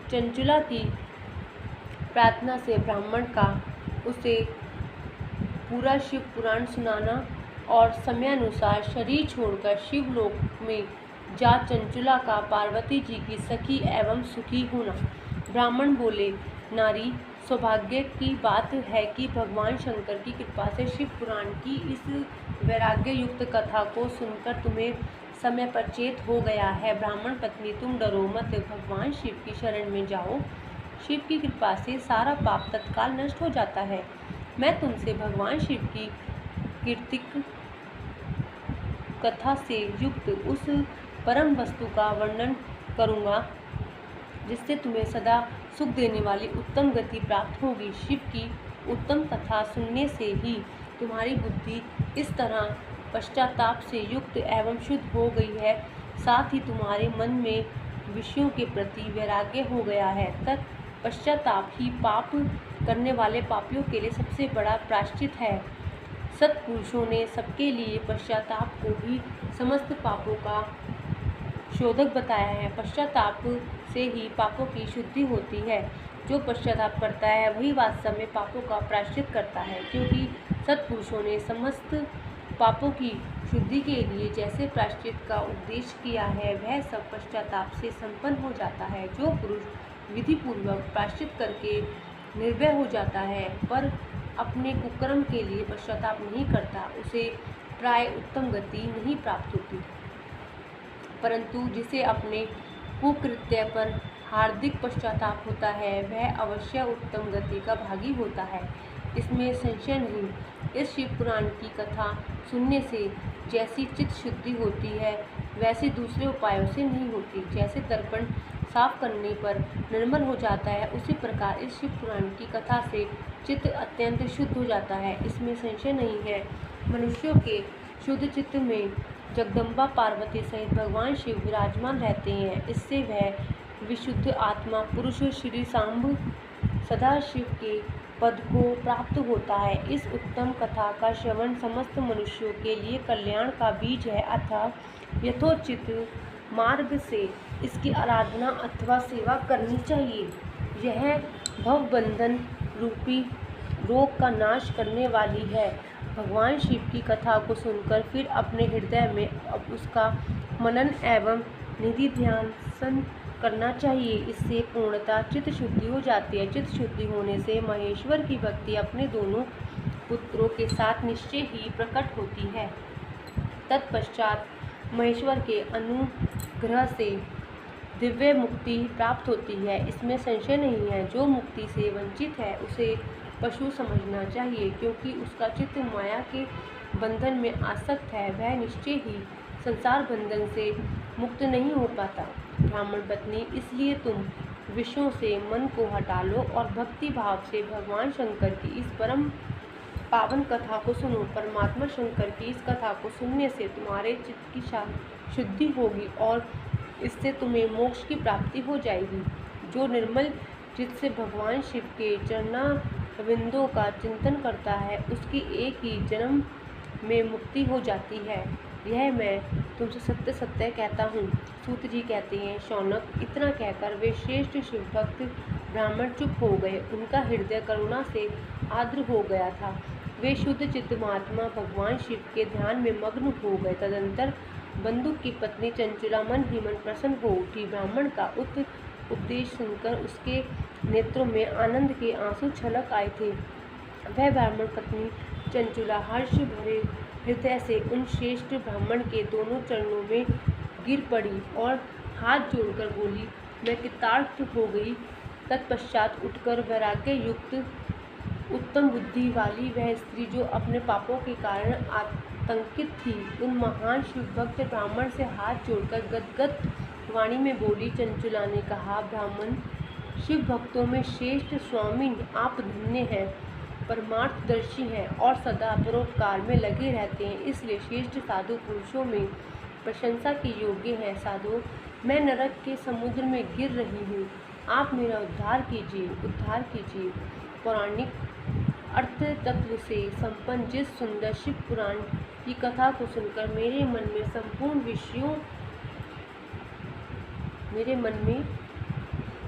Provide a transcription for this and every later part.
चंचुला की प्रार्थना से ब्राह्मण का उसे पूरा शिव पुराण सुनाना और समयानुसार शरीर छोड़कर शिवलोक में जा चंचुला का पार्वती जी की सखी एवं सुखी होना। ब्राह्मण बोले, नारी, सौभाग्य की बात है कि भगवान शंकर की कृपा से शिव पुराण की इस वैराग्य युक्त कथा को सुनकर तुम्हें समय पर चेत हो गया है। ब्राह्मण पत्नी, तुम डरो मत, भगवान शिव की शरण में जाओ। शिव की कृपा से सारा पाप तत्काल नष्ट हो जाता है। मैं तुमसे भगवान शिव की कीर्तिक कथा से युक्त उस परम वस्तु का वर्णन करूँगा जिससे तुम्हें सदा सुख देने वाली उत्तम गति प्राप्त होगी। शिव की उत्तम कथा सुनने से ही तुम्हारी बुद्धि इस तरह पश्चाताप से युक्त एवं शुद्ध हो गई है, साथ ही तुम्हारे मन में विषयों के प्रति वैराग्य हो गया है। पश्चाताप ही पाप करने वाले पापियों के लिए सबसे बड़ा प्रायश्चित है। सत्पुरुषों ने सबके लिए पश्चाताप को ही समस्त पापों का शोधक बताया है। पश्चाताप से ही पापों की शुद्धि होती है। जो पश्चाताप करता है वही वास्तव में पापों का प्रायश्चित करता है, क्योंकि सत्पुरुषों ने समस्त पापों की शुद्धि के लिए जैसे प्रायश्चित का उपदेश किया है वह सब पश्चाताप से संपन्न हो जाता है। जो पुरुष विधि पूर्वक प्रायश्चित करके निर्भय हो जाता है पर अपने कुकर्म के लिए पश्चाताप नहीं करता, उसे प्राय उत्तम गति नहीं प्राप्त होती, परंतु जिसे अपने कुकृत्य पर हार्दिक पश्चाताप होता है वह अवश्य उत्तम गति का भागी होता है, इसमें संशय नहीं। इस शिव पुराण की कथा सुनने से जैसी चित्त शुद्धि होती है वैसे दूसरे उपायों से नहीं होती। जैसे दर्पण साफ करने पर निर्मल हो जाता है, उसी प्रकार इस शिव पुराण की कथा से चित्त अत्यंत शुद्ध हो जाता है, इसमें संशय नहीं है। मनुष्यों के शुद्ध चित्त में जगदम्बा पार्वती सहित भगवान शिव विराजमान रहते हैं। इससे वह विशुद्ध आत्मा पुरुष श्री सांब सदाशिव के पद को प्राप्त होता है। इस उत्तम कथा का श्रवण समस्त मनुष्यों के लिए कल्याण का बीज है, अतः यथोचित मार्ग से इसकी आराधना अथवा सेवा करनी चाहिए। यह भवबंधन रूपी रोग का नाश करने वाली है। भगवान शिव की कथा को सुनकर फिर अपने हृदय में अब उसका मनन एवं निधि ध्यान करना चाहिए। इससे पूर्णतः चित्त शुद्धि हो जाती है। चित्त शुद्धि होने से महेश्वर की भक्ति अपने दोनों पुत्रों के साथ निश्चय ही प्रकट होती है। तत्पश्चात महेश्वर के अनुग्रह से दिव्य मुक्ति प्राप्त होती है, इसमें संशय नहीं है। जो मुक्ति से वंचित है उसे पशु समझना चाहिए, क्योंकि उसका चित्त माया के बंधन में आसक्त है, वह निश्चय ही संसार बंधन से मुक्त नहीं हो पाता। ब्राह्मण पत्नी, इसलिए तुम विषयों से मन को हटा लो और भक्ति भाव से भगवान शंकर की इस परम पावन कथा को सुनो। परमात्मा शंकर की इस कथा को सुनने से तुम्हारे चित्त की शुद्धि होगी और इससे तुम्हें मोक्ष की प्राप्ति हो जाएगी। जो निर्मल चित्त से भगवान शिव के चरणारविंदों का चिंतन करता है उसकी एक ही जन्म में मुक्ति हो जाती है, यह मैं तुमसे सत्य सत्य कहता हूँ। सूत जी कहते हैं, शौनक, इतना कहकर वे श्रेष्ठ शिव भक्त ब्राह्मण चुप हो गए। उनका हृदय करुणा से आर्द्र हो गया था। वे शुद्ध चित्त महात्मा भगवान शिव के ध्यान में मग्न हो गए। तदंतर बंदुक की पत्नी चंचुला मन ही मन प्रसन्न हो उठी। ब्राह्मण का उपदेश सुनकर उसके नेत्रों में आनंद के आंसू छलक आए थे। वह ब्राह्मण पत्नी चंचुला हर्ष भरे हृदय से उन श्रेष्ठ ब्राह्मण के दोनों चरणों में गिर पड़ी और हाथ जोड़कर बोली, मैं कृतार्थ हो गई। तत्पश्चात उठकर वैराग्य युक्त उत्तम बुद्धि वाली वह स्त्री जो अपने पापों के कारण आतंकित थी, उन महान शिव भक्त ब्राह्मण से हाथ जोड़कर गदगद वाणी में बोली। चंचुला ने कहा, ब्राह्मण, शिव भक्तों में श्रेष्ठ स्वामी आप धन्य हैं, परमार्थदर्शी हैं और सदा परोपकार में लगे रहते हैं, इसलिए श्रेष्ठ साधु पुरुषों में प्रशंसा के योग्य हैं। साधु, मैं नरक के समुद्र में गिर रही हूँ, आप मेरा उद्धार कीजिए। पौराणिक अर्थ तत्व से संपन्न जिस सुंदर शिव पुराण की कथा को सुनकर मेरे मन में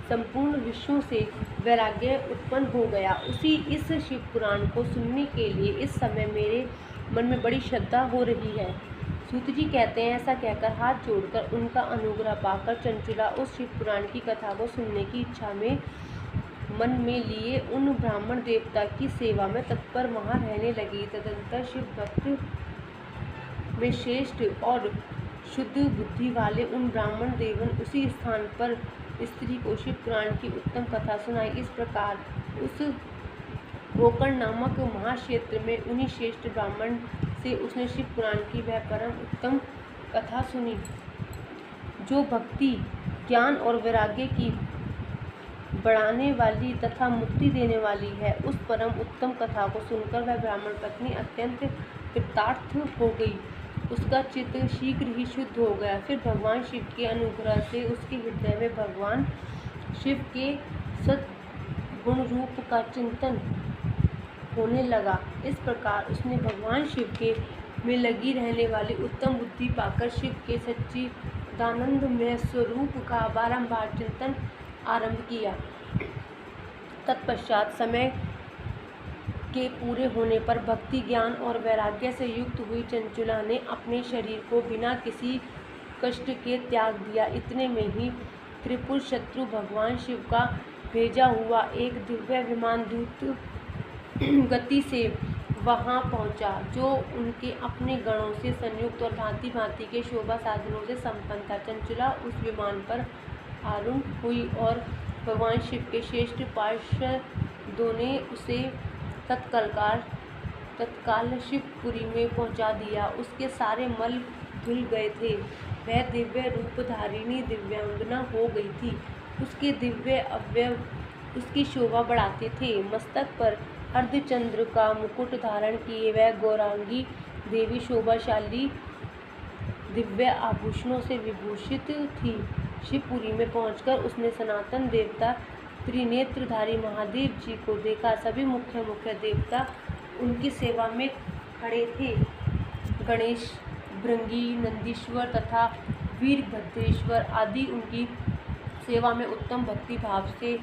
संपूर्ण विश्व से वैराग्य उत्पन्न हो गया। इस शिव पुराण को सुनने के लिए इस समय मेरे मन में बड़ी श्रद्धा हो रही है। सूत जी कहते हैं, ऐसा कहकर हाथ जोड़कर उनका अनुग्रह पाकर चंचुला उस शिव पुराण की कथा को सुनने की इच्छा में मन में लिए उन ब्राह्मण देवता की सेवा में तत्पर वहाँ रहने लगी। तदंतर शिव भक्त में श्रेष्ठ और शुद्ध बुद्धि वाले उन ब्राह्मण देवन उसी स्थान पर स्त्री को शिव पुराण की उत्तम कथा सुनाई। इस प्रकार उस गोकर्ण नामक महाक्षेत्र में उन्हीं श्रेष्ठ ब्राह्मण से उसने शिव पुराण की वह परम उत्तम कथा सुनी, जो भक्ति, ज्ञान और वैराग्य की बढ़ाने वाली तथा मुक्ति देने वाली है। उस परम उत्तम कथा को सुनकर वह ब्राह्मण पत्नी अत्यंत कृतार्थ हो गई। उसका चित्त शीघ्र ही शुद्ध हो गया। फिर भगवान शिव के अनुग्रह से उसके हृदय में भगवान शिव के सद्गुण रूप का चिंतन होने लगा। इस प्रकार उसने भगवान शिव के में लगी रहने वाली उत्तम बुद्धि पाकर शिव के सच्चिदानंदमय स्वरूप का बारंबार चिंतन आरंभ किया। तत्पश्चात समय के पूरे होने पर भक्ति, ज्ञान और वैराग्य से युक्त हुई चंचुला ने अपने शरीर को बिना किसी कष्ट के त्याग दिया। इतने में ही त्रिपुर शत्रु भगवान शिव का भेजा हुआ एक दिव्य विमान द्रुत गति से वहां पहुंचा, जो उनके अपने गणों से संयुक्त और भांति भांति के शोभा साधनों से संपन्न था। चंचुला उस विमान पर आरूढ़ हुई और भगवान शिव के श्रेष्ठ पार्षदों ने उसे तत्काल शिवपुरी में पहुंचा दिया। उसके सारे मल धुल गए थे। वह दिव्य रूपधारिणी दिव्यांगना हो गई थी। उसके दिव्य अवयव उसकी शोभा बढ़ाते थे। मस्तक पर अर्धचंद्र का मुकुट धारण किए वह गौरांगी देवी शोभाशाली दिव्य आभूषणों से विभूषित थी। शिवपुरी में पहुंचकर उसने सनातन देवता त्रिनेत्रधारी महादेव जी को देखा। सभी मुख्य देवता उनकी सेवा में खड़े थे। गणेश, भृंगी, नंदीश्वर तथा वीरभद्रेश्वर आदि उनकी सेवा में उत्तम भक्ति भाव से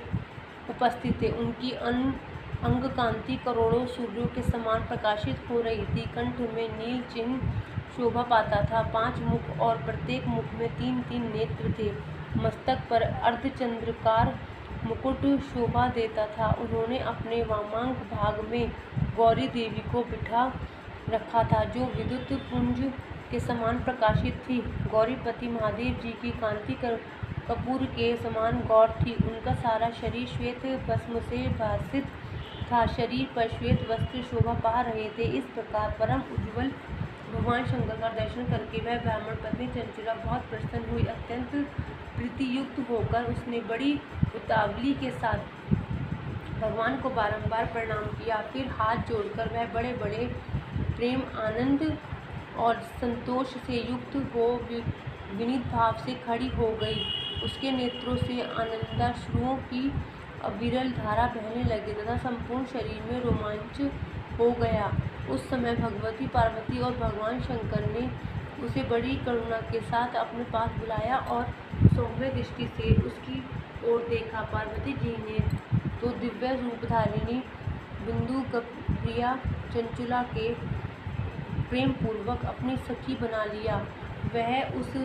उपस्थित थे। उनकी अंग कांति करोड़ों सूर्यों के समान प्रकाशित हो रही थी। कंठ में नील चिन्ह शोभा पाता था। 5 मुख और प्रत्येक मुख में 3-3 नेत्र थे। मस्तक पर अर्धचंद्राकार मुकुट शोभा देता था। उन्होंने अपने वामांग भाग में गौरी देवी को बिठा रखा था, जो विद्युत पुंज के समान प्रकाशित थी। गौरीपति महादेव जी की कांति कपूर के समान गौर थी। उनका सारा शरीर श्वेत भस्म से भासित था। शरीर पर श्वेत वस्त्र शोभा पा रहे थे। इस प्रकार परम उज्ज्वल भगवान शंकर का दर्शन करके वह ब्राह्मण पत्नी चंचुला बहुत प्रसन्न हुई। अत्यंत प्रीतियुक्त होकर उसने बड़ी उतावली के साथ भगवान को बारंबार प्रणाम किया। फिर हाथ जोड़कर वह बड़े बड़े प्रेम, आनंद और संतोष से युक्त हो विनीत भाव से खड़ी हो गई। उसके नेत्रों से आनंदाश्रुओं की अविरल धारा बहने लगी तथा संपूर्ण शरीर में रोमांच हो गया। उस समय भगवती पार्वती और भगवान शंकर ने उसे बड़ी करुणा के साथ अपने पास बुलाया और सौम्य दृष्टि से उसकी ओर देखा। पार्वती जी ने तो दिव्य रूपधारिणी बिंदु प्रिया चंचुला के प्रेम पूर्वक अपनी सखी बना लिया। वह उस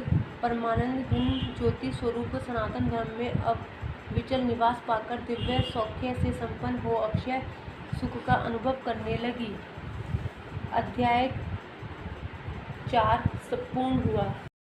परमानंद गुण ज्योति स्वरूप सनातन धर्म में अब विचल निवास पाकर दिव्य सौख्य से संपन्न हो अक्षय सुख का अनुभव करने लगी। अध्याय 4 संपूर्ण हुआ।